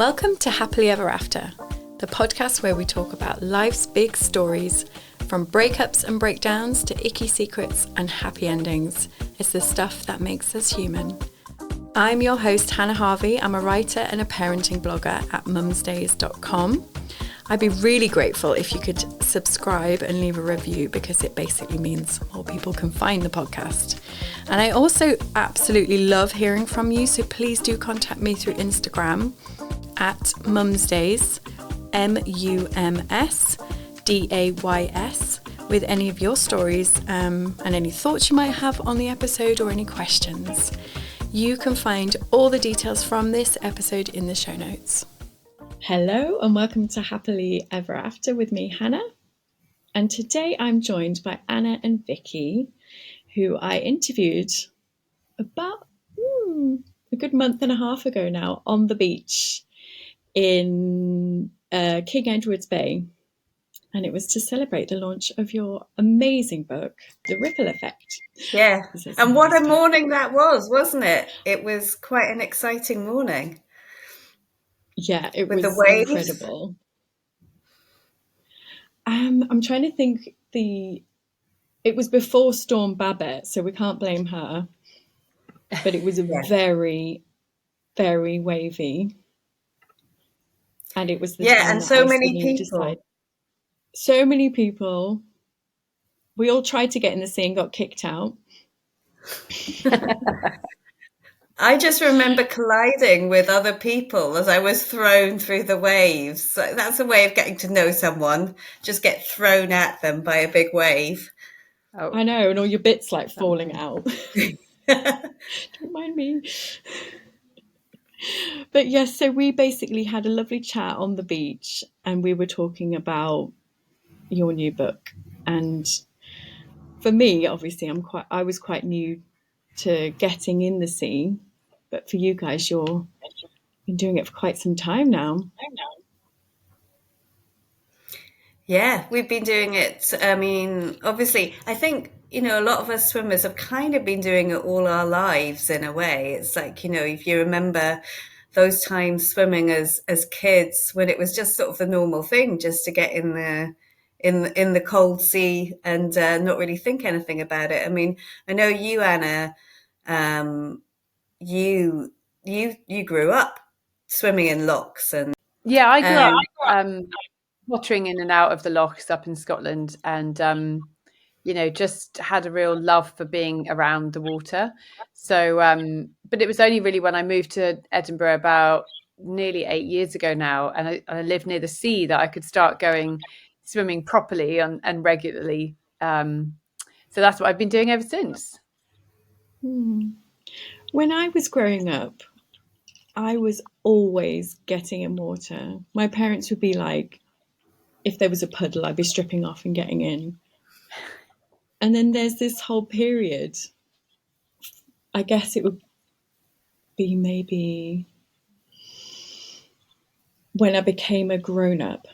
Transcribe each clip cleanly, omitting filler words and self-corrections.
Welcome to Happily Ever After, the podcast where we talk about life's big stories, from breakups and breakdowns to icky secrets and happy endings. It's the stuff that makes us human. I'm your host, Hannah Harvey. I'm a writer and a parenting blogger at mumsdays.com. I'd be really grateful if you could subscribe and leave a review because it basically means more people can find the podcast. And I also absolutely love hearing from you, so please do contact me through Instagram at mumsdays, MUMSDAYS, with any of your stories and any thoughts you might have on the episode or any questions. You can find all the details from this episode in the show notes. Hello and welcome to Happily Ever After with me, Hannah. And today I'm joined by Anna and Vicky, who I interviewed about a good month and a half ago now on the beach in King Edward's Bay. And it was to celebrate the launch of your amazing book, The Ripple Effect. Yeah, and what a morning that was, wasn't it? It was quite an exciting morning. Yeah, it was incredible. I'm trying to think. It was before Storm Babbitt, so we can't blame her. But it was very, very wavy, and it was and so many people. So many people. We all tried to get in the sea and got kicked out. I just remember colliding with other people as I was thrown through the waves. So that's a way of getting to know someone. Just get thrown at them by a big wave. Oh. I know, and all your bits like falling out. Don't mind me. But yes, so we basically had a lovely chat on the beach and we were talking about your new book. And for me, obviously, I was quite new to getting in the sea. But for you guys, you've been doing it for quite some time now. Yeah, we've been doing it. I mean, obviously, I think, a lot of us swimmers have kind of been doing it all our lives in a way. It's like, if you remember those times swimming as kids when it was just sort of the normal thing just to get in the cold sea and not really think anything about it. I mean, I know you, Anna, you grew up swimming in lochs and I grew up pottering in and out of the lochs up in Scotland, and just had a real love for being around the water. So but it was only really when I moved to Edinburgh about nearly 8 years ago now, and I live near the sea, that I could start going swimming properly and regularly. So that's what I've been doing ever since. When I was growing up, I was always getting in water. My parents would be like, if there was a puddle, I'd be stripping off and getting in. And then there's this whole period, I guess it would be maybe when I became a grown-up,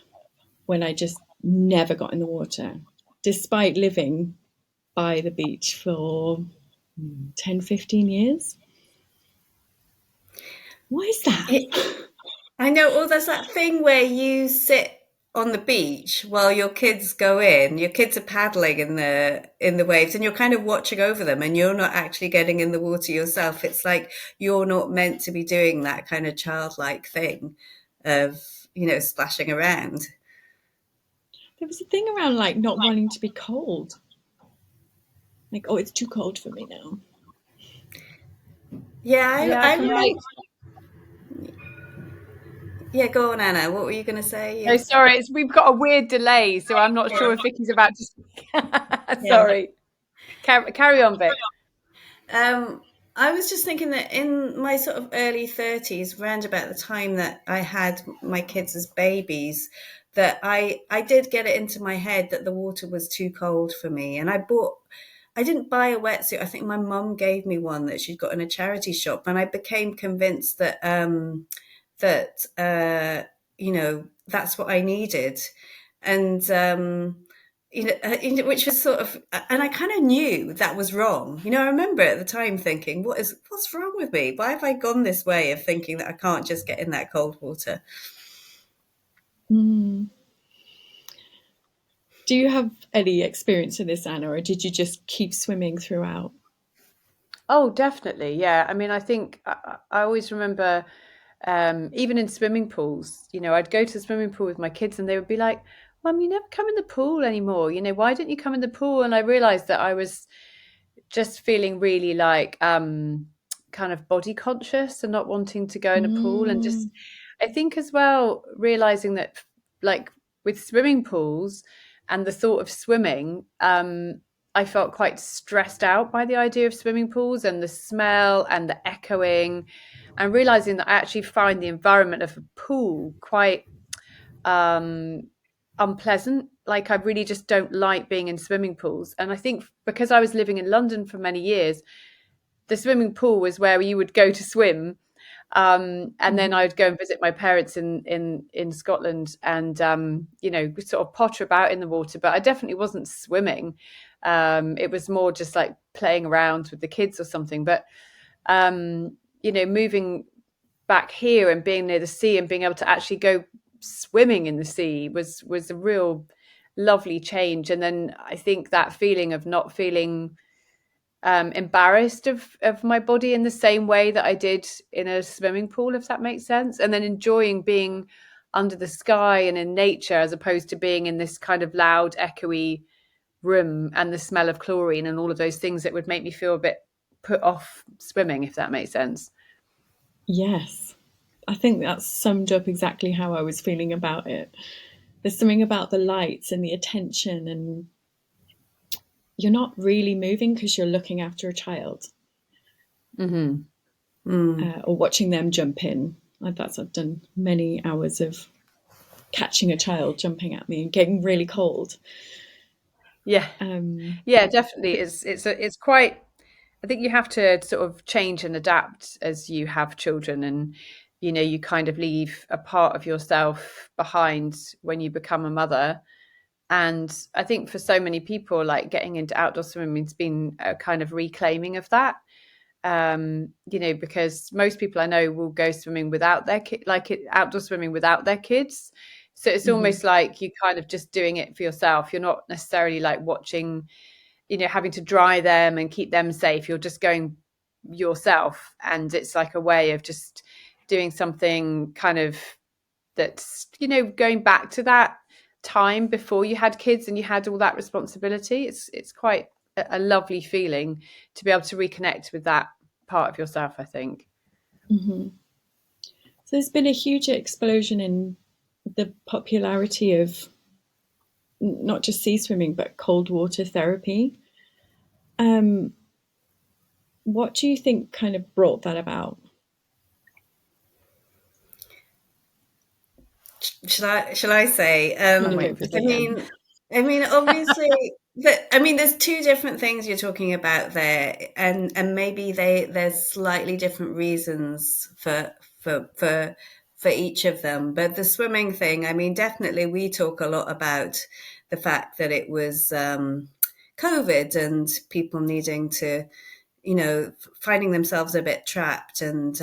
when I just never got in the water, despite living by the beach for 10, 15 years. Why is that? I know. Well, there's that thing where you sit on the beach while your kids go in. Your kids are paddling in the waves, and you're kind of watching over them, and you're not actually getting in the water yourself. It's like you're not meant to be doing that kind of childlike thing of splashing around. There was a thing around like not wanting to be cold. Like, oh, it's too cold for me now. Yeah, go on, Anna. What were you going to say? Oh, sorry, we've got a weird delay, so I'm not sure if Vicky's about to. Sorry, carry on, Vic. I was just thinking that in my sort of early 30s, around about the time that I had my kids as babies, that I did get it into my head that the water was too cold for me, and I didn't buy a wetsuit. I think my mum gave me one that she'd got in a charity shop, and I became convinced that that's what I needed. And which was sort of, and I kind of knew that was wrong. I remember at the time thinking, what's wrong with me? Why have I gone this way of thinking that I can't just get in that cold water? Mm. Do you have any experience in this, Anna, or did you just keep swimming throughout? Oh, definitely. Yeah. I mean, I think I always remember, even in swimming pools, I'd go to the swimming pool with my kids and they would be like, Mum, you never come in the pool anymore. Why don't you come in the pool? And I realized that I was just feeling really like kind of body conscious and not wanting to go in a pool. And just, Mm. I think as well, realizing that like with swimming pools and the thought of swimming, I felt quite stressed out by the idea of swimming pools and the smell and the echoing, and realizing that I actually find the environment of a pool quite um, unpleasant. Like I really just don't like being in swimming pools. And I think because I was living in London for many years, the swimming pool was where you would go to swim. And then I'd go and visit my parents in Scotland, and sort of potter about in the water. But I definitely wasn't swimming. It was more just like playing around with the kids or something. But moving back here and being near the sea and being able to actually go swimming in the sea was a real lovely change. And then I think that feeling of not feeling embarrassed of my body in the same way that I did in a swimming pool, if that makes sense. And then enjoying being under the sky and in nature as opposed to being in this kind of loud, echoey room and the smell of chlorine and all of those things that would make me feel a bit put off swimming, if that makes sense. Yes, I think that's summed up exactly how I was feeling about it. There's something about the lights and the attention, and you're not really moving because you're looking after a child. Mm-hmm. Or watching them jump in. I've done many hours of catching a child jumping at me and getting really cold. Yeah, yeah, definitely. It's quite. I think you have to sort of change and adapt as you have children, and you kind of leave a part of yourself behind when you become a mother. And I think for so many people, like getting into outdoor swimming has been a kind of reclaiming of that. Because most people I know will go swimming without their outdoor swimming without their kids. So it's almost like you kind of just doing it for yourself. You're not necessarily like watching, having to dry them and keep them safe. You're just going yourself. And it's like a way of just doing something kind of that's, going back to that time before you had kids and you had all that responsibility. It's quite a lovely feeling to be able to reconnect with that part of yourself, I think. So there's been a huge explosion in the popularity of not just sea swimming, but cold water therapy. What do you think kind of brought that about? Shall I say? I mean, obviously, there's two different things you're talking about there, and maybe there's slightly different reasons for each of them. But the swimming thing, I mean, definitely we talk a lot about the fact that it was COVID and people needing to, finding themselves a bit trapped. And,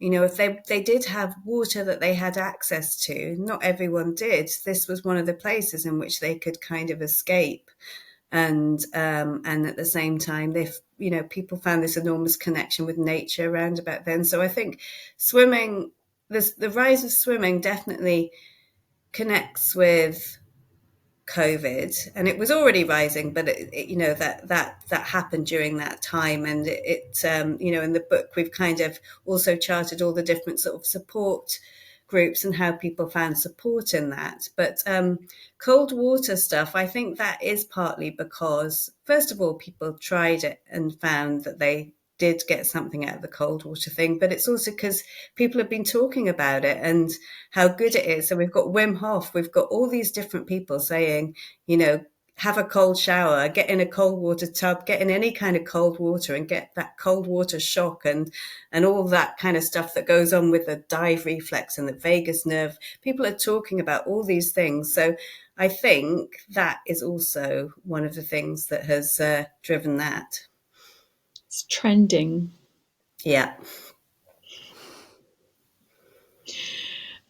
if they did have water that they had access to, not everyone did. This was one of the places in which they could kind of escape. And at the same time, people found this enormous connection with nature around about then. So I think swimming, the rise of swimming definitely connects with COVID, and it was already rising, but that happened during that time, and in the book we've kind of also charted all the different sort of support groups and how people found support in that. But cold water stuff, I think that is partly because, first of all, people tried it and found that they did get something out of the cold water thing, but it's also because people have been talking about it and how good it is. So we've got Wim Hof, we've got all these different people saying, have a cold shower, get in a cold water tub, get in any kind of cold water and get that cold water shock and all that kind of stuff that goes on with the dive reflex and the vagus nerve. People are talking about all these things. So I think that is also one of the things that has driven that. It's trending. Yeah.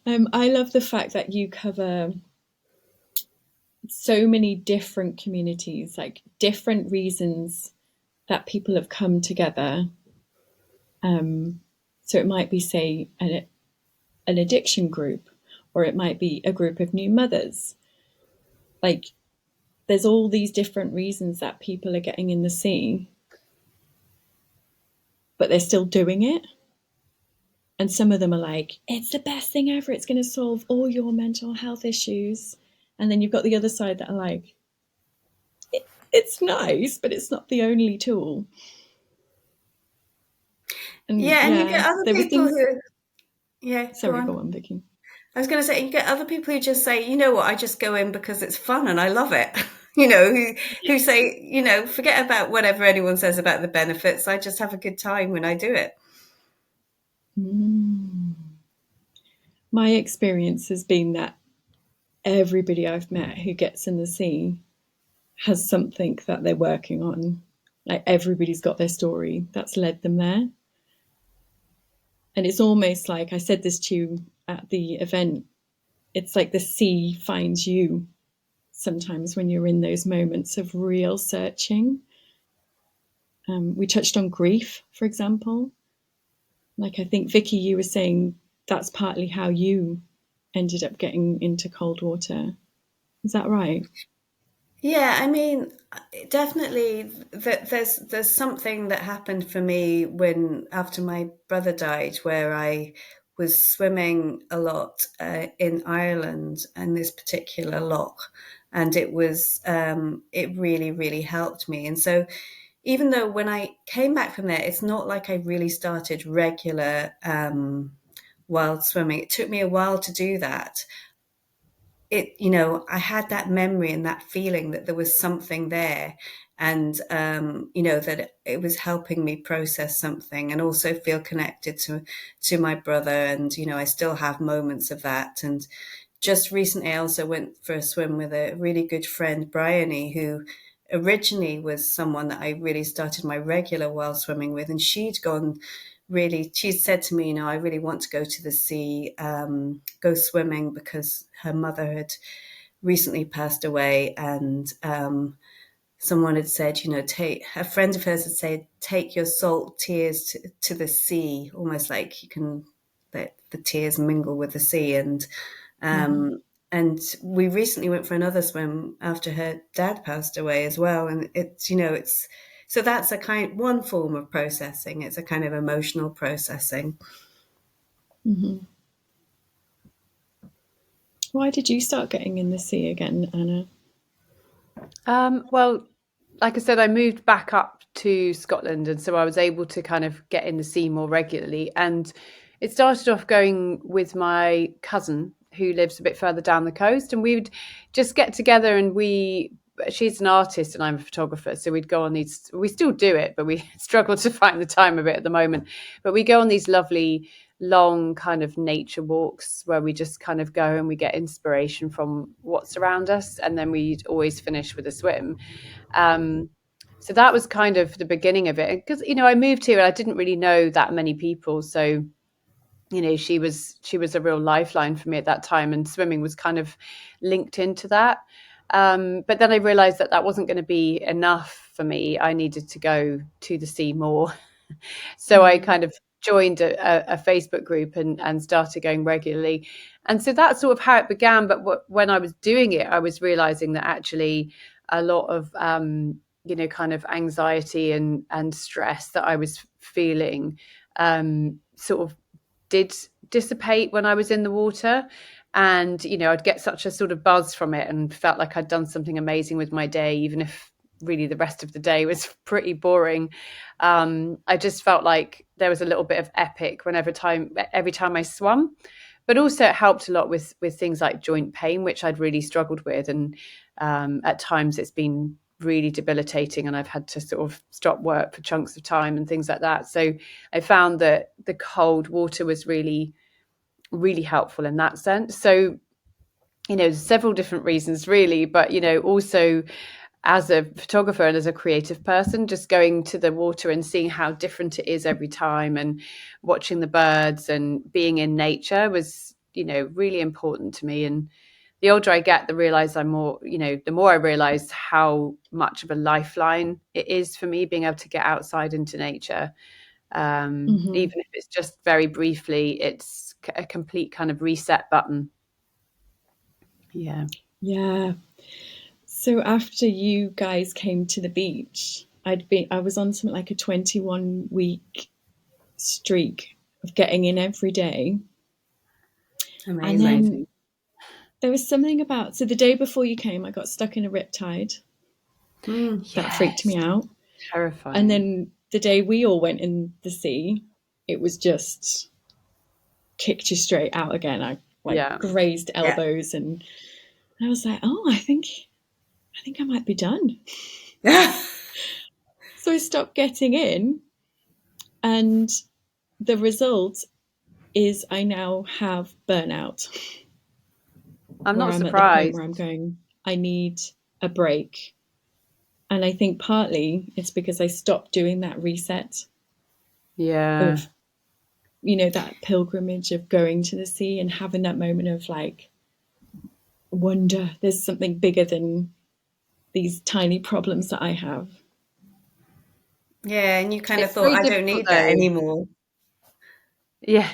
I love the fact that you cover so many different communities, like different reasons that people have come together. So it might be, say, an addiction group, or it might be a group of new mothers. Like, there's all these different reasons that people are getting in the sea, but they're still doing it. And some of them are like, it's the best thing ever. It's going to solve all your mental health issues. And then you've got the other side that are like, it's nice, but it's not the only tool. And you get other people who... Yeah, sorry, go on, Vicky. I was going to say, you get other people who just say, you know what, I just go in because it's fun and I love it. You know, who say, you know, forget about whatever anyone says about the benefits. I just have a good time when I do it. My experience has been that everybody I've met who gets in the sea has something that they're working on. Like, everybody's got their story that's led them there. And it's almost like, I said this to you at the event, it's like the sea finds you sometimes when you're in those moments of real searching. We touched on grief, for example. Like, I think, Vicky, you were saying that's partly how you ended up getting into cold water. Is that right? Yeah, I mean, definitely there's something that happened for me when after my brother died, where I was swimming a lot in Ireland and this particular loch, and it was it really, really helped me. And so even though when I came back from there, it's not like I really started regular wild swimming. It took me a while to do that. It, you know, I had that memory and that feeling that there was something there, and you know, that it was helping me process something and also feel connected to my brother. And you know, I still have moments of that. And just recently, I also went for a swim with a really good friend, Bryony, who originally was someone that I really started my regular wild swimming with, and she'd gone really, she said to me, you know, I really want to go to the sea, go swimming, because her mother had recently passed away. And someone had said, you know, a friend of hers had said, take your salt tears to the sea, almost like you can let the tears mingle with the sea. And and we recently went for another swim after her dad passed away as well. And it's, you know, it's, so that's one form of processing. It's a kind of emotional processing. Why did you start getting in the sea again, Anna? Well, like I said, I moved back up to Scotland, and so I was able to kind of get in the sea more regularly. And it started off going with my cousin, who lives a bit further down the coast, and we would just get together, and she's an artist and I'm a photographer, so we'd go on these, we still do it, but we struggle to find the time a bit at the moment, but we go on these lovely long kind of nature walks where we just kind of go and we get inspiration from what's around us, and then we'd always finish with a swim. So that was kind of the beginning of it, because, you know, I moved here and I didn't really know that many people, so, you know, she was a real lifeline for me at that time, and swimming was kind of linked into that. But then I realized that wasn't going to be enough for me. I needed to go to the sea more. So I kind of joined a Facebook group and started going regularly. And so that's sort of how it began. But when I was doing it, I was realizing that actually a lot of, you know, kind of anxiety and stress that I was feeling sort of did dissipate when I was in the water. And, you know, I'd get such a sort of buzz from it and felt like I'd done something amazing with my day, even if really the rest of the day was pretty boring. I just felt like there was a little bit of epic every time I swam. But also it helped a lot with things like joint pain, which I'd really struggled with. And At times it's been really debilitating and I've had to sort of stop work for chunks of time and things like that. So I found that the cold water was really, really helpful in that sense. So, several different reasons really, but, also as a photographer and as a creative person, just going to the water and seeing how different it is every time and watching the birds and being in nature was, really important to me. And the older I get, the more I realize how much of a lifeline it is for me being able to get outside into nature. Even if it's just very briefly, it's a complete kind of reset button. Yeah. Yeah. So after you guys came to the beach, I was on something like a 21-week streak of getting in every day. Amazing. And then there was something about, so the day before you came, I got stuck in a riptide. That freaked me out. Terrifying. And then the day we all went in the sea, it was just kicked you straight out again. I grazed elbows and I was like, oh, I think I might be done. So I stopped getting in, and the result is I now have burnout. I'm not surprised. At the point where I'm going, I need a break. And I think partly it's because I stopped doing that reset. Yeah. Of, that pilgrimage of going to the sea and having that moment of like wonder. There's something bigger than these tiny problems that I have. Yeah, and you kind of thought, I don't need that anymore. Yeah.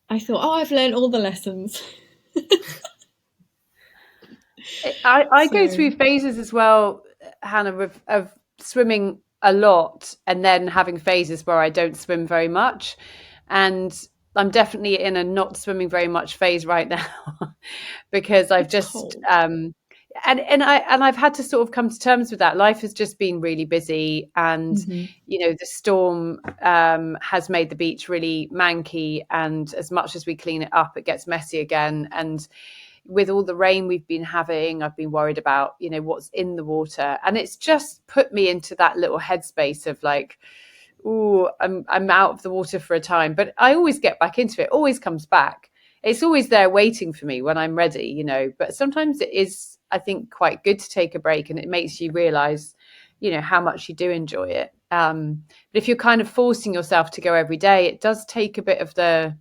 I thought, I've learned all the lessons. I go through phases as well, Hannah, of swimming a lot and then having phases where I don't swim very much. And I'm definitely in a not swimming very much phase right now because I've just and I've had to sort of come to terms with that. Life has just been really busy, and the storm has made the beach really manky, and as much as we clean it up, it gets messy again. And with all the rain we've been having, I've been worried about, what's in the water. And it's just put me into that little headspace of like, oh, I'm out of the water for a time. But I always get back into it, always comes back. It's always there waiting for me when I'm ready, But sometimes it is, I think, quite good to take a break, and it makes you realize, how much you do enjoy it. But if you're kind of forcing yourself to go every day, it does take a bit of the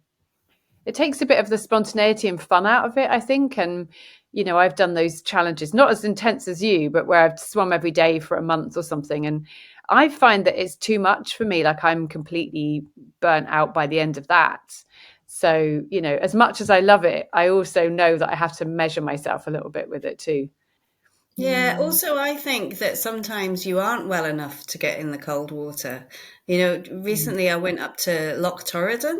spontaneity and fun out of it, I think. And, I've done those challenges, not as intense as you, but where I've swum every day for a month or something. And I find that it's too much for me. Like I'm completely burnt out by the end of that. So, as much as I love it, I also know that I have to measure myself a little bit with it too. Yeah. Also, I think that sometimes you aren't well enough to get in the cold water. Recently I went up to Loch Torridon,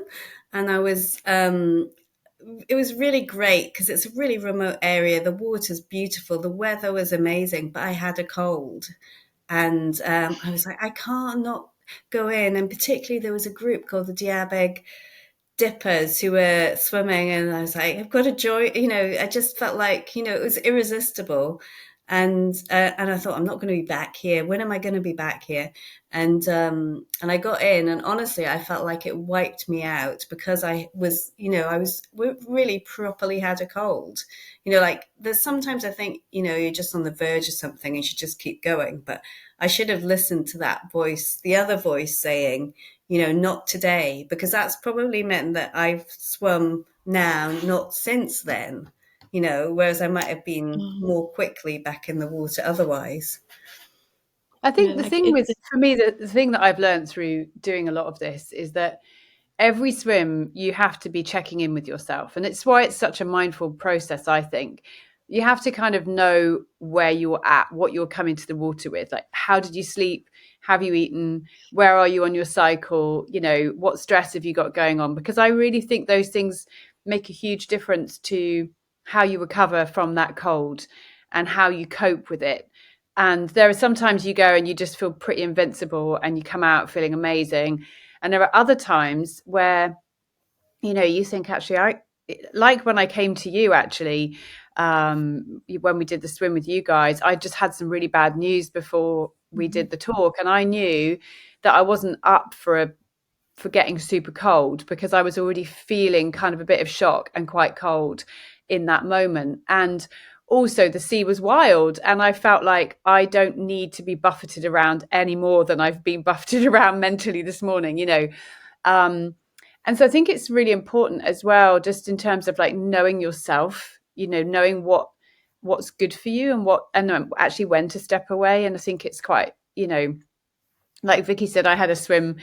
and I was, it was really great because it's a really remote area. The water's beautiful. The weather was amazing, but I had a cold, and I was like, I can't not go in. And particularly there was a group called the Diabeg dippers who were swimming, and I was like, I've got to join. I just felt like, it was irresistible. And I thought, I'm not going to be back here. When am I going to be back here? And I got in, and honestly, I felt like it wiped me out because I was really properly had a cold. Like there's sometimes I think, you're just on the verge of something and you should just keep going. But I should have listened to that voice, the other voice saying, not today, because that's probably meant that I've swum now, not since then. Whereas I might have been more quickly back in the water otherwise. I think the thing for me, the thing that I've learned through doing a lot of this is that every swim you have to be checking in with yourself. And it's why it's such a mindful process, I think. You have to kind of know where you're at, what you're coming to the water with. Like, how did you sleep? Have you eaten? Where are you on your cycle? What stress have you got going on? Because I really think those things make a huge difference to how you recover from that cold and how you cope with it. And there are sometimes you go and you just feel pretty invincible and you come out feeling amazing. And there are other times where, you think, actually, like when I came to you, actually, when we did the swim with you guys, I just had some really bad news before we did the talk, and I knew that I wasn't up for getting super cold, because I was already feeling kind of a bit of shock and quite cold in that moment. And also the sea was wild, and I felt like I don't need to be buffeted around any more than I've been buffeted around mentally this morning, and so I think it's really important as well, just in terms of like knowing yourself, knowing what's good for you, and actually when to step away. And I think it's quite, like Vicky said, I had a swim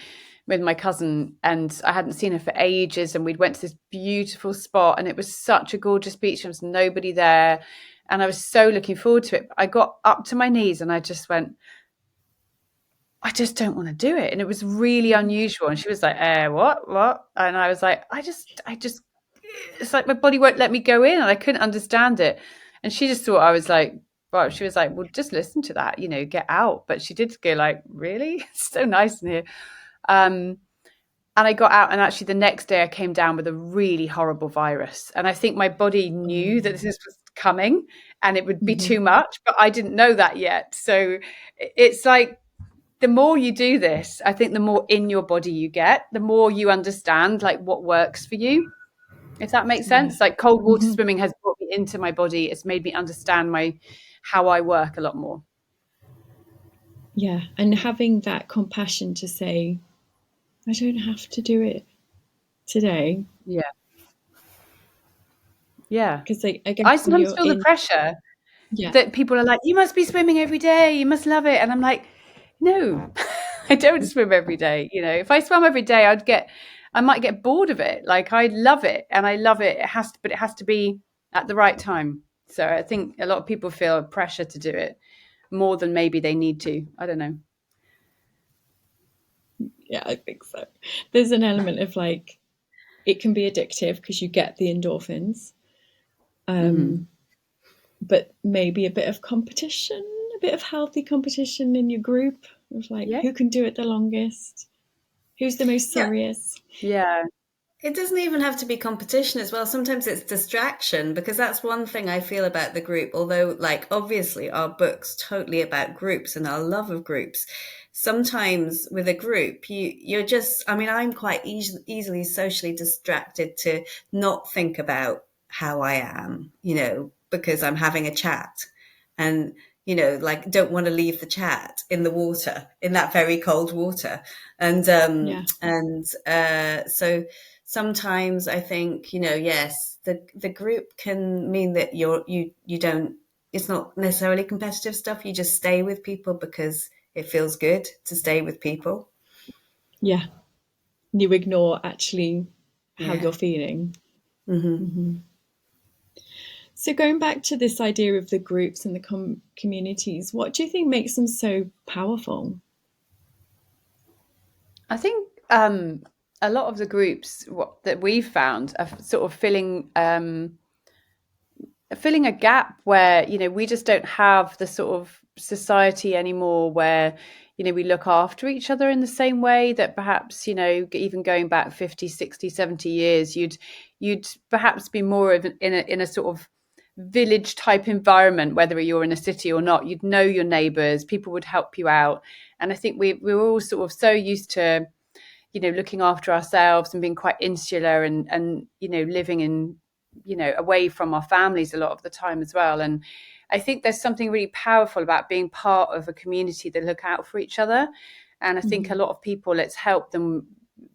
with my cousin and I hadn't seen her for ages, and we'd went to this beautiful spot and it was such a gorgeous beach. There was nobody there and I was so looking forward to it. But I got up to my knees and I just went, I just don't want to do it. And it was really unusual. And she was like, what? And I was like, I just, it's like my body won't let me go in, and I couldn't understand it. And she just thought I was like, well, she was like, well, just listen to that, get out. But she did go like, really? It's so nice in here. And I got out, and actually the next day I came down with a really horrible virus. And I think my body knew that this was coming and it would be too much, but I didn't know that yet. So it's like, the more you do this, I think the more in your body you get, the more you understand like what works for you, if that makes sense. Like cold water swimming has brought me into my body. It's made me understand how I work a lot more. Yeah. And having that compassion to say, I don't have to do it today. Yeah. Yeah. Because I guess I sometimes feel the pressure that people are like, you must be swimming every day, you must love it. And I'm like, no, I don't swim every day. If I swam every day, I might get bored of it. Like I love it and I love it. But it has to be at the right time. So I think a lot of people feel pressure to do it more than maybe they need to. I don't know. Yeah, I think so. There's an element of like, it can be addictive because you get the endorphins. But maybe a bit of competition, a bit of healthy competition in your group of like, who can do it the longest? Who's the most serious? Yeah. It doesn't even have to be competition as well. Sometimes it's distraction, because that's one thing I feel about the group. Although, like, obviously our book's totally about groups and our love of groups. Sometimes with a group, you're just, I'm quite easily socially distracted to not think about how I am, because I'm having a chat and, like don't want to leave the chat in the water, in that very cold water. And, so sometimes I think, yes, the group can mean that you don't, it's not necessarily competitive stuff. You just stay with people because it feels good to stay with people. Yeah. You ignore actually how you're feeling. So going back to this idea of the groups and the communities, what do you think makes them so powerful? I think a lot of the groups that we've found are sort of filling a gap where, we just don't have the sort of society anymore where, we look after each other in the same way that perhaps, even going back 50, 60, 70 years, you'd perhaps be more of in a sort of village type environment, whether you're in a city or not. You'd know your neighbours, people would help you out. And I think we're all sort of so used to, looking after ourselves and being quite insular and living in, away from our families a lot of the time as well. And I think there's something really powerful about being part of a community that look out for each other. And I think a lot of people, it's helped them,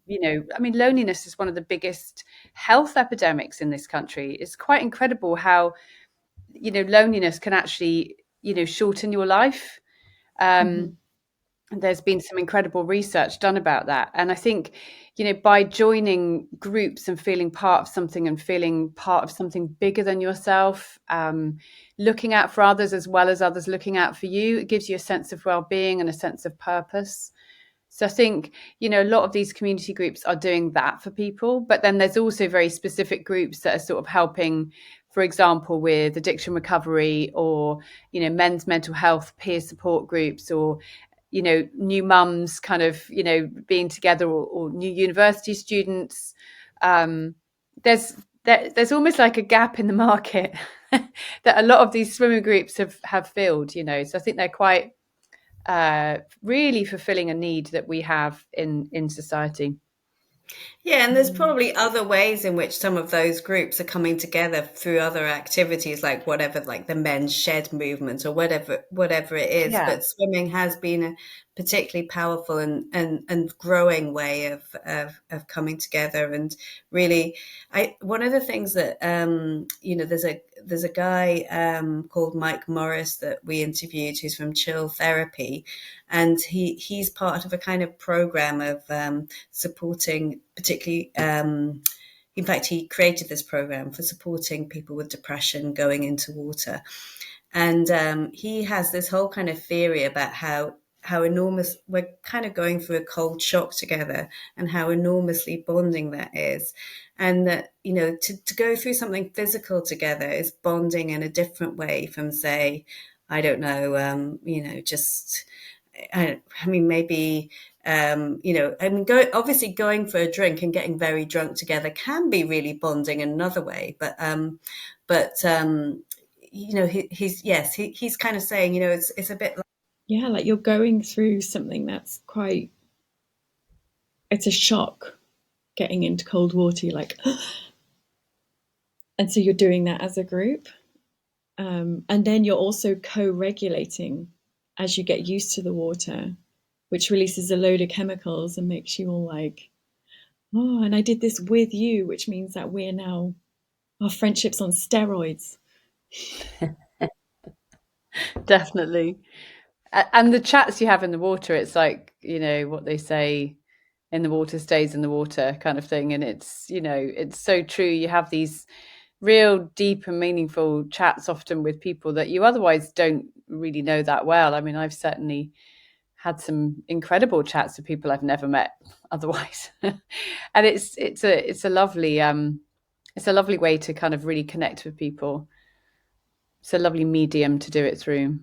loneliness is one of the biggest health epidemics in this country. It's quite incredible how, loneliness can actually, shorten your life. There's been some incredible research done about that. And I think, by joining groups and feeling part of something and feeling part of something bigger than yourself, looking out for others as well as others looking out for you, it gives you a sense of well-being and a sense of purpose. So I think, a lot of these community groups are doing that for people. But then there's also very specific groups that are sort of helping, for example, with addiction recovery or, men's mental health peer support groups, or new mums kind of, being together, or new university students. There's there's almost like a gap in the market that a lot of these swimming groups have filled, you know. So I think they're quite really fulfilling a need that we have in society. Yeah, and there's probably other ways in which some of those groups are coming together through other activities, like whatever, like the men's shed movement or whatever it is. Yeah. But swimming has been a particularly powerful and growing way of coming together. And really, one of the things that there's a guy called Mike Morris that we interviewed who's from Chill Therapy, and he's part of a kind of program of supporting particularly in fact he created this program for supporting people with depression going into water, and he has this whole kind of theory about how enormous we're kind of going through a cold shock together and how enormously bonding that is, and that to go through something physical together is bonding in a different way from, say, I don't know, just I mean, maybe, obviously going for a drink and getting very drunk together can be really bonding in another way. He's kind of saying, it's a bit like, Yeah, like you're going through something that's quite, it's a shock getting into cold water. You're like, and so you're doing that as a group. And then you're also co-regulating as you get used to the water, which releases a load of chemicals and makes you all like, oh, and I did this with you, which means that we're now, our friendship's on steroids. Definitely. And the chats you have in the water, it's like, what they say, in the water stays in the water kind of thing. And it's so true. You have these real deep and meaningful chats often with people that you otherwise don't really know that well. I mean, I've certainly had some incredible chats with people I've never met otherwise. And it's a lovely way to kind of really connect with people. It's a lovely medium to do it through.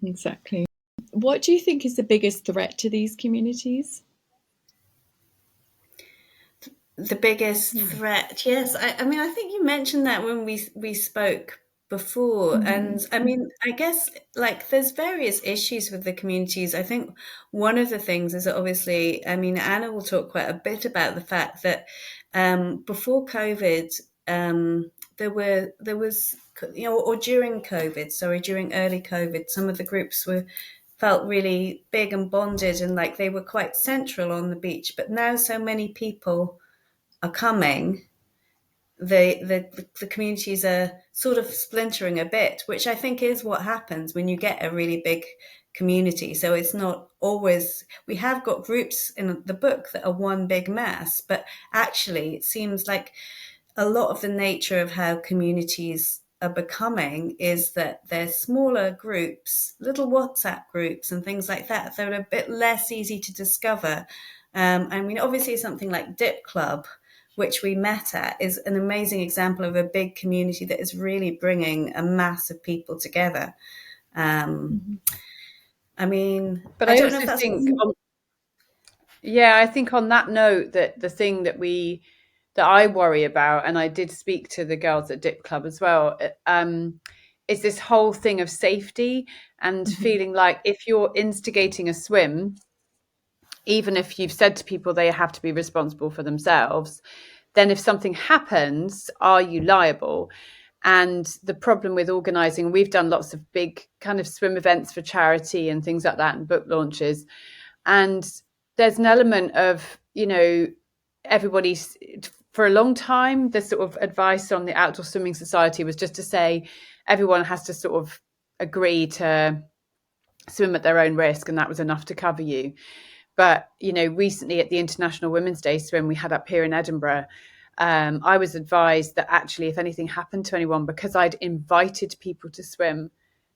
Exactly. What do you think is the biggest threat to these communities? the biggest threat. Yes, I mean, I think you mentioned that when we spoke before, and I mean, I guess like there's various issues with the communities. I think one of the things is that obviously, I mean, Anna will talk quite a bit about the fact that before COVID, there was or during COVID, sorry, during early COVID, some of the groups felt really big and bonded and like they were quite central on the beach. But now so many people are coming, the communities are sort of splintering a bit, which I think is what happens when you get a really big community. So it's not always, we have got groups in the book that are one big mass, but actually it seems like a lot of the nature of how communities are becoming is that they're smaller groups, little WhatsApp groups and things like that. They're a bit less easy to discover. I mean, obviously something like Dip Club, which we met at, is an amazing example of a big community that is really bringing a mass of people together. I mean, But I I don't know if also that's think, I think on that note, that the thing that I worry about, and I did speak to the girls at Dip Club as well, is this whole thing of safety and feeling like if you're instigating a swim, even if you've said to people they have to be responsible for themselves, then if something happens, are you liable? And the problem with organising, we've done lots of big kind of swim events for charity and things like that and book launches. And there's an element of, everybody's, for a long time, the sort of advice on the Outdoor Swimming Society was just to say everyone has to sort of agree to swim at their own risk, and that was enough to cover you. But, recently at the International Women's Day swim we had up here in Edinburgh, I was advised that actually if anything happened to anyone, because I'd invited people to swim,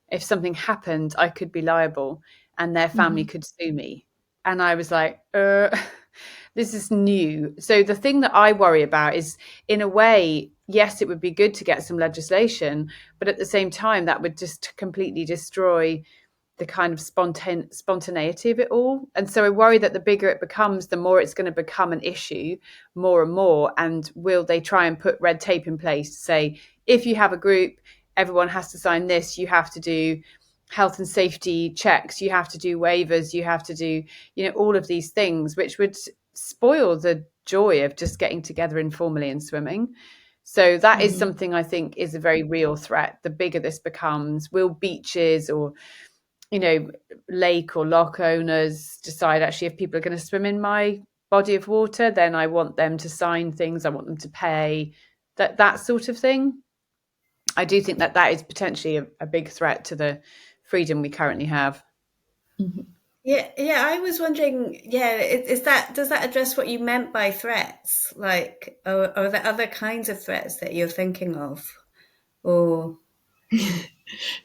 if something happened, I could be liable and their family could sue me. And I was like, this is new. So the thing that I worry about is, in a way, yes, it would be good to get some legislation, but at the same time, that would just completely destroy the kind of spontaneity of it all. And so I worry that the bigger it becomes, the more it's going to become an issue more and more. And will they try and put red tape in place to say, if you have a group, everyone has to sign this, you have to do health and safety checks, you have to do waivers, you have to do, all of these things, which would spoil the joy of just getting together informally and swimming. So that is something I think is a very real threat. The bigger this becomes, will beaches or lake or loch owners decide, actually, if people are going to swim in my body of water, then I want them to sign things, I want them to pay, that sort of thing. I do think that is potentially a big threat to the freedom we currently have. Yeah, I was wondering, does that address what you meant by threats? Like, are there other kinds of threats that you're thinking of? Or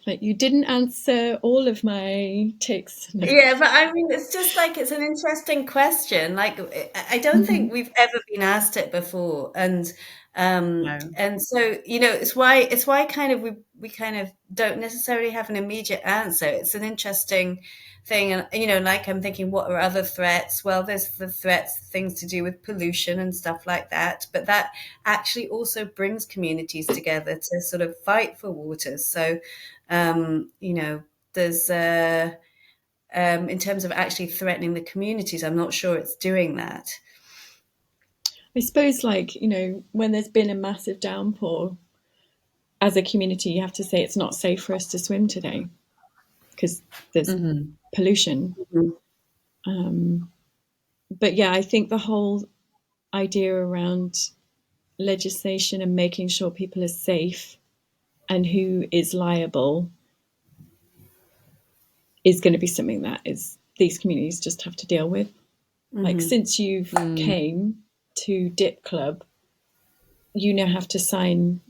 Like, you didn't answer all of my takes. No. yeah, but I mean, it's just like, it's an interesting question. Like, I don't think we've ever been asked it before, and No. and so it's why kind of we kind of don't necessarily have an immediate answer. It's an interesting thing, and like, I'm thinking, what are other threats? Well, there's the things to do with pollution and stuff like that, but that actually also brings communities together to sort of fight for waters. So there's in terms of actually threatening the communities, I'm not sure it's doing that. I suppose, like, when there's been a massive downpour, as a community, you have to say it's not safe for us to swim today because there's pollution. But yeah, I think the whole idea around legislation and making sure people are safe and who is liable is going to be something that these communities just have to deal with. Like, since you've came to Dip Club, you now have to sign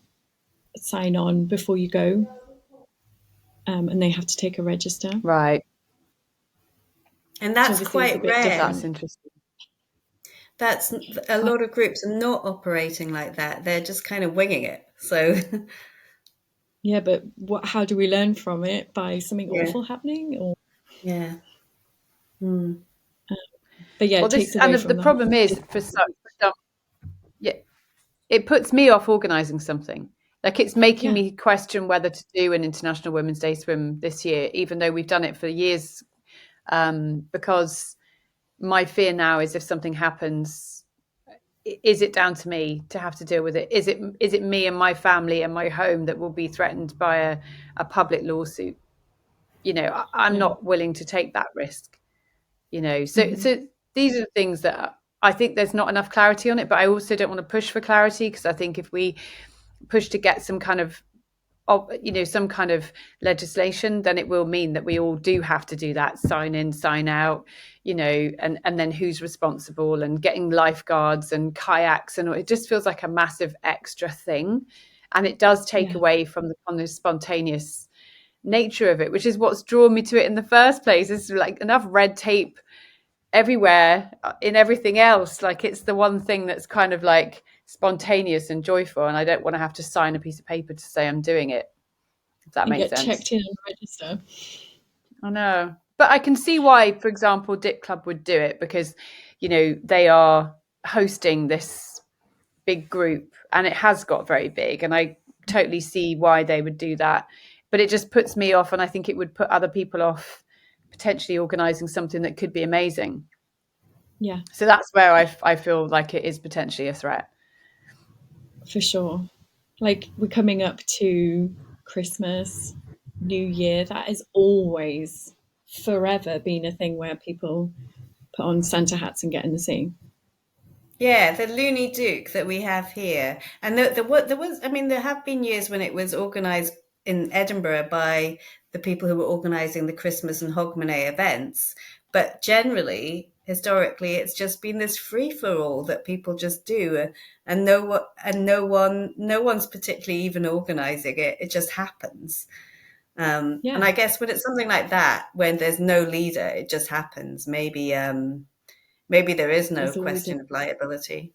on before you go, and they have to take a register. Right. And that's quite rare. That's interesting. That's a lot of groups are not operating like that. They're just kind of winging it. So yeah, but how do we learn from it? By something awful happening? Or yeah. But yeah, it takes away from the problem is, for some, it puts me off organising something. Like, it's making me question whether to do an International Women's Day swim this year, even though we've done it for years, because my fear now is, if something happens, is it down to me to have to deal with it? Is it me and my family and my home that will be threatened by a public lawsuit? I'm not willing to take that risk. So these are the things that I think there's not enough clarity on it, but I also don't want to push for clarity, because I think if we push to get some kind of legislation, then it will mean that we all do have to do that, sign in, sign out, and then who's responsible, and getting lifeguards and kayaks, and it just feels like a massive extra thing, and it does take away from the kind of spontaneous nature of it, which is what's drawn me to it in the first place. Is like enough red tape everywhere in everything else. Like, it's the one thing that's kind of like spontaneous and joyful, and I don't want to have to sign a piece of paper to say I'm doing it, if that makes sense. Get checked in and register. I know, but I can see why, for example, Dip Club would do it, because they are hosting this big group, and it has got very big, and I totally see why they would do that. But it just puts me off, and I think it would put other people off potentially organising something that could be amazing. Yeah. So that's where I feel like it is potentially a threat. For sure. Like, we're coming up to Christmas, New Year. That has always, forever been a thing where people put on Santa hats and get in the sea. Yeah, the Looney Duke that we have here. And there was, I mean, there have been years when it was organised in Edinburgh by the people who were organising the Christmas and Hogmanay events. But generally, historically, it's just been this free-for-all that people just do, and no one's particularly even organising it. It just happens. And I guess when it's something like that, when there's no leader, it just happens. Maybe there is no question of liability.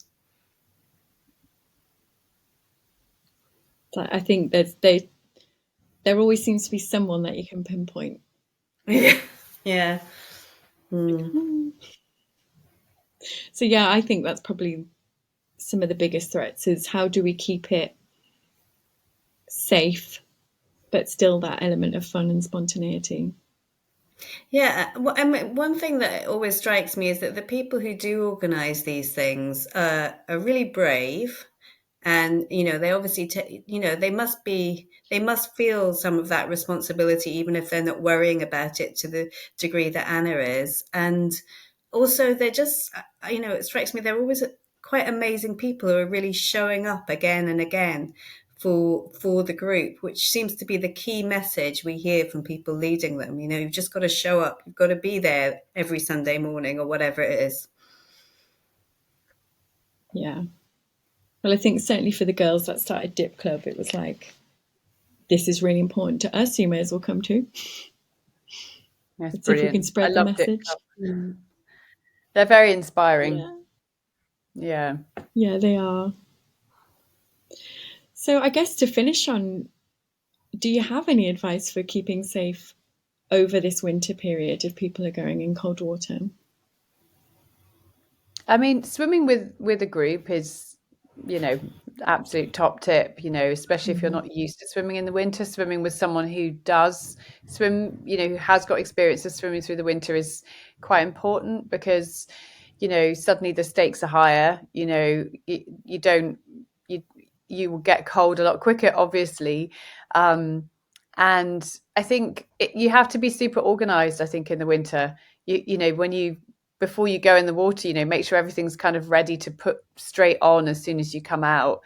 I think there always seems to be someone that you can pinpoint. Yeah. Yeah. Mm. So yeah, I think that's probably some of the biggest threats is how do we keep it safe, but still that element of fun and spontaneity. Yeah, I mean, one thing that always strikes me is that the people who do organize these things are really brave, and they obviously they must feel some of that responsibility, even if they're not worrying about it to the degree that Anna is. And also, they're just it strikes me they're always quite amazing people who are really showing up again and again for the group, which seems to be the key message we hear from people leading them. You've just got to show up, you've got to be there every Sunday morning or whatever it is. Yeah. Well, I think certainly for the girls that started Dip Club, it was like, this is really important to us, so you may as well come too. That's Let's see if we can brilliant. I spread the loved it. message. They're very inspiring. Yeah. Yeah. Yeah, they are. So I guess to finish on, do you have any advice for keeping safe over this winter period if people are going in cold water? I mean, swimming with a group is, absolute top tip, especially if you're not used to swimming in the winter. Swimming with someone who does swim, who has got experience of swimming through the winter is quite important because, suddenly the stakes are higher. You don't you will get cold a lot quicker, obviously. And I think you have to be super organized, I think, in the winter. When before you go in the water, make sure everything's kind of ready to put straight on as soon as you come out.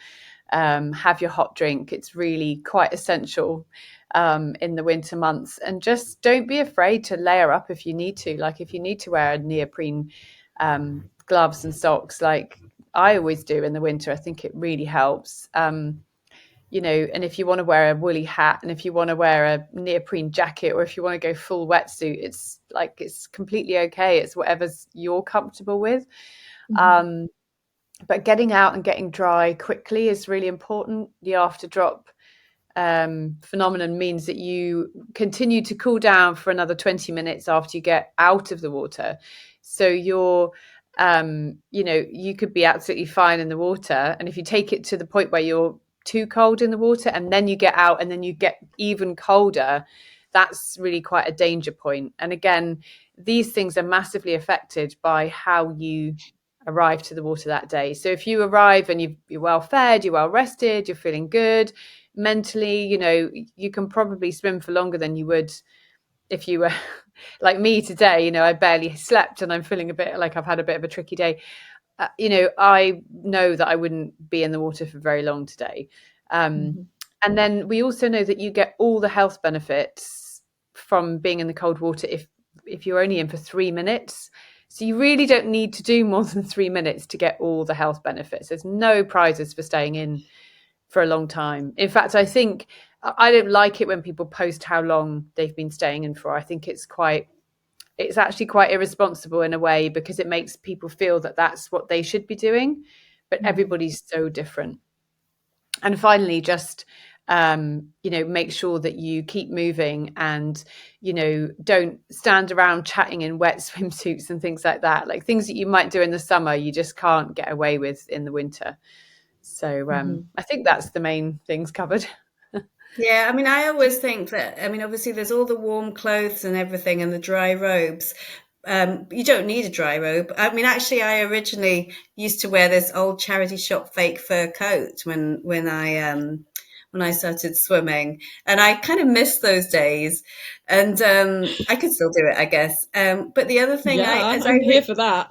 Have your hot drink. It's really quite essential in the winter months. And just don't be afraid to layer up if you need to. Like if you need to wear a neoprene gloves and socks, like I always do in the winter, I think it really helps. And if you want to wear a woolly hat and if you want to wear a neoprene jacket or if you want to go full wetsuit, it's completely okay. It's whatever's you're comfortable with. But getting out and getting dry quickly is really important. The after drop phenomenon means that you continue to cool down for another 20 minutes after you get out of the water. So you could be absolutely fine in the water. And if you take it to the point where you're too cold in the water and then you get out and then you get even colder, that's really quite a danger point. And again, these things are massively affected by how you arrive to the water that day. So if you arrive and you're well fed, you're well rested, you're feeling good mentally, you can probably swim for longer than you would if you were like me today. I barely slept and I'm feeling a bit like I've had a bit of a tricky day. I know that I wouldn't be in the water for very long today. And then we also know that you get all the health benefits from being in the cold water if you're only in for 3 minutes. So you really don't need to do more than 3 minutes to get all the health benefits. There's no prizes for staying in for a long time. In fact, I think I don't like it when people post how long they've been staying in for. I think it's actually quite irresponsible in a way because it makes people feel that that's what they should be doing, but everybody's so different. And finally, just make sure that you keep moving and don't stand around chatting in wet swimsuits and things like that, like things that you might do in the summer you just can't get away with in the winter. So I think that's the main things covered. Yeah, I mean, I always think that, obviously there's all the warm clothes and everything and the dry robes. You don't need a dry robe. I mean, actually, I originally used to wear this old charity shop fake fur coat when I started swimming, and I kind of miss those days. And I could still do it, I guess. But the other thing, I'm here for that.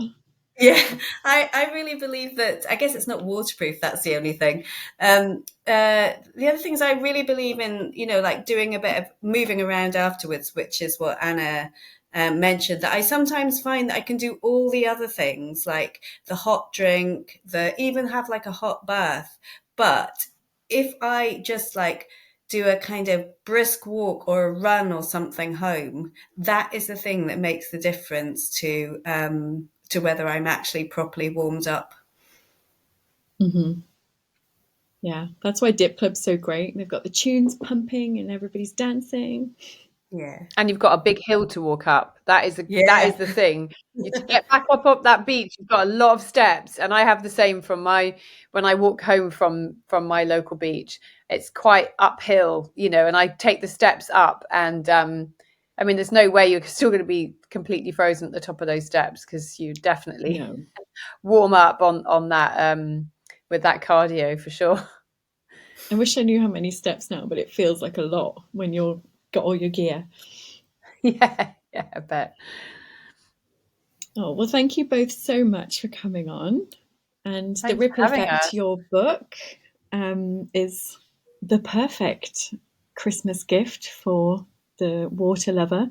yeah, I really believe that. I guess it's not waterproof. That's the only thing. The other things I really believe in, like doing a bit of moving around afterwards, which is what Anna mentioned. That I sometimes find that I can do all the other things, like the hot drink, even have like a hot bath. But if I just like do a kind of brisk walk or a run or something home, that is the thing that makes the difference to whether I'm actually properly warmed up. Yeah, that's why Dip Club's so great. They've got the tunes pumping and everybody's dancing. Yeah. And you've got a big hill to walk up. That is the thing. You to get back up that beach, you've got a lot of steps. And I have the same when I walk home from my local beach. It's quite uphill, and I take the steps up. And I mean, there's no way you're still going to be completely frozen at the top of those steps, because you definitely warm up on that with that cardio for sure. I wish I knew how many steps now, but it feels like a lot when you've got all your gear. Yeah, I bet. Oh, well, thank you both so much for coming on. And Thanks the ripple for having effect, us. your book, is the perfect Christmas gift for the water lover.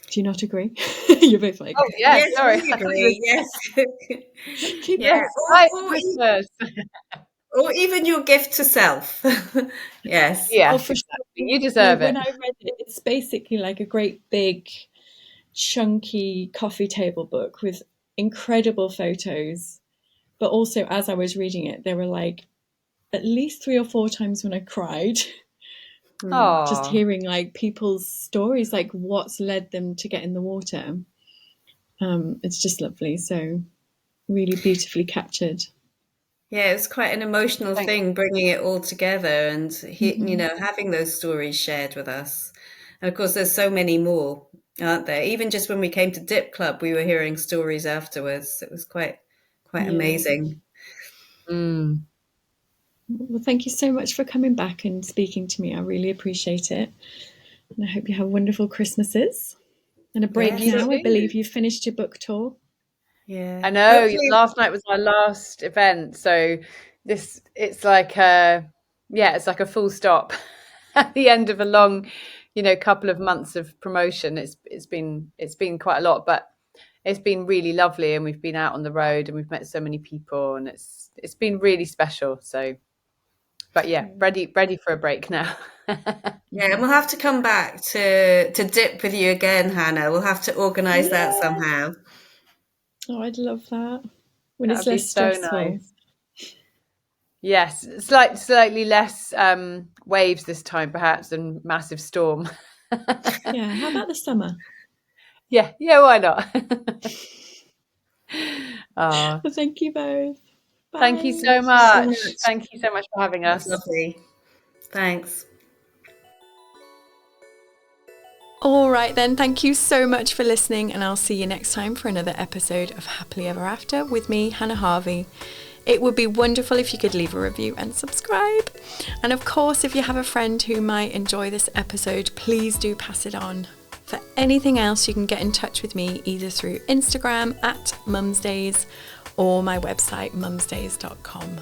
Do you not agree? You're both like, oh yeah, yes, sorry. we agree. Yes. yeah. Or even your gift to self. Yes. Yeah, Oh, for exactly. sure. You deserve it. When I read it, it's basically like a great big chunky coffee table book with incredible photos. But also, as I was reading it, there were like at least 3 or 4 times when I cried. Just hearing like people's stories, like what's led them to get in the water. It's just lovely. So really beautifully captured. Yeah, it was quite an emotional thing, bringing it all together and having those stories shared with us. And of course, there's so many more, aren't there? Even just when we came to Dip Club, we were hearing stories afterwards. It was quite amazing. Well, thank you so much for coming back and speaking to me. I really appreciate it. And I hope you have wonderful Christmases and a break now. I believe you've finished your book tour. Yeah. I know. Hopefully. Last night was our last event, so it's like it's like a full stop at the end of a long, couple of months of promotion. It's been quite a lot, but it's been really lovely, and we've been out on the road and we've met so many people, and it's been really special. So, but yeah, ready for a break now. Yeah, and we'll have to come back to Dip with you again, Hannah. We'll have to organise that somehow. Oh, I'd love that. When That'd it's less stressful. Nice. Yes, slightly less waves this time, perhaps, and massive storm. Yeah, how about the summer? Yeah, why not? Well, thank you both. Bye. Thank you so much. Thank you so much for having us. That's lovely. Thanks. All right then, thank you so much for listening, and I'll see you next time for another episode of Happily Ever After with me, Hannah Harvey. It would be wonderful if you could leave a review and subscribe. And of course, if you have a friend who might enjoy this episode, please do pass it on. For anything else, you can get in touch with me either through Instagram @mumsdays or my website mumsdays.com.